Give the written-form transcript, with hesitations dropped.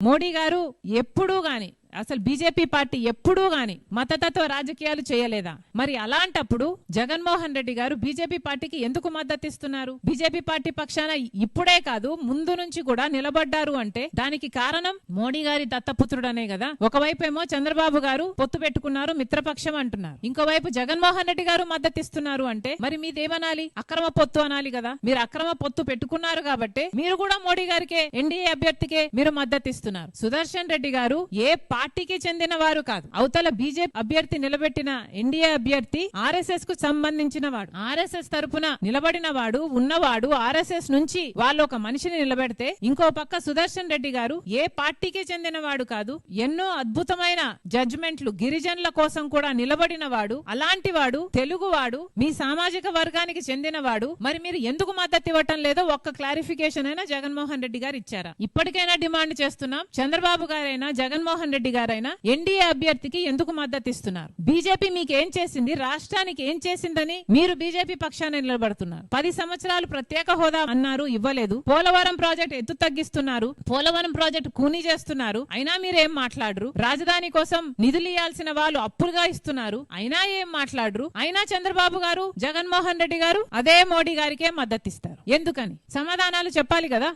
మోడీ గారు ఎప్పుడూ గాని అసలు బీజేపీ పార్టీ ఎప్పుడూ గాని మతతత్వ రాజకీయాలు చేయలేదా? మరి అలాంటప్పుడు జగన్మోహన్ రెడ్డి గారు బీజేపీ పార్టీకి ఎందుకు మద్దతు ఇస్తున్నారు? బీజేపీ పార్టీ పక్షాన ఇప్పుడే కాదు ముందు నుంచి కూడా నిలబడ్డారు అంటే దానికి కారణం మోడీ గారి దత్తపుత్రుడనే కదా. ఒకవైపు ఏమో చంద్రబాబు గారు పొత్తు పెట్టుకున్నారు, మిత్రపక్షం అంటున్నారు. ఇంకోవైపు జగన్మోహన్ రెడ్డి గారు మద్దతు ఇస్తున్నారు అంటే మరి మీదేమనాలి? అక్రమ పొత్తు అనాలి కదా. మీరు అక్రమ పొత్తు పెట్టుకున్నారు కాబట్టి మీరు కూడా మోడీ గారికే, ఎన్డీఏ అభ్యర్థికే మీరు మద్దతు ఇస్తున్నారు. సుదర్శన్ రెడ్డి గారు ఏ పార్టీకి చెందిన వారు కాదు. అవతల బీజేపీ అభ్యర్థి నిలబెట్టిన ఎన్డీఏ అభ్యర్థి ఆర్ఎస్ఎస్ కు సంబంధించిన వాడు. ఆర్ఎస్ఎస్ తరపున నిలబడిన వాడు ఉన్నవాడు. ఆర్ఎస్ఎస్ నుంచి వాళ్ళు ఒక మనిషిని నిలబెడితే ఇంకో పక్క సుదర్శన్ రెడ్డి గారు ఏ పార్టీకి చెందిన వాడు కాదు. ఎన్నో అద్భుతమైన జడ్జిమెంట్లు గిరిజనుల కోసం కూడా నిలబడిన వాడు. అలాంటి వాడు తెలుగువాడు, మీ సామాజిక వర్గానికి చెందిన వాడు. మరి మీరు ఎందుకు మద్దతు ఇవ్వటం లేదో ఒక్క క్లారిఫికేషన్ అయినా జగన్మోహన్ రెడ్డి గారు ఇచ్చారా? ఇప్పటికైనా డిమాండ్ చేస్తున్నాం. చంద్రబాబు గారైనా జగన్మోహన్ రెడ్డి గారైనా ఎన్డీఏ అభ్యర్థికి ఎందుకు మద్దతు ఇస్తున్నారు? బీజేపీ మీకు ఏం చేసింది? రాష్ట్రానికి ఏం చేసిందని మీరు బీజేపీ పక్షాన నిలబడుతున్నారు. 10 సంవత్సరాలు ప్రత్యేక హోదా అన్నారు, ఇవ్వలేదు. పోలవరం ప్రాజెక్ట్ ఎత్తు తగ్గిస్తున్నారు, పోలవరం ప్రాజెక్ట్ కూనీ చేస్తున్నారు, అయినా మీరేం మాట్లాడరు. రాజధాని కోసం నిధులు ఇవ్వాల్సిన వాళ్ళు అప్పులుగా ఇస్తున్నారు, అయినా ఏం మాట్లాడరు. అయినా చంద్రబాబు గారు, జగన్మోహన్ రెడ్డి గారు అదే మోడీ గారికే మద్దతు ఇస్తారు. ఎందుకని? సమాధానాలు చెప్పాలి కదా.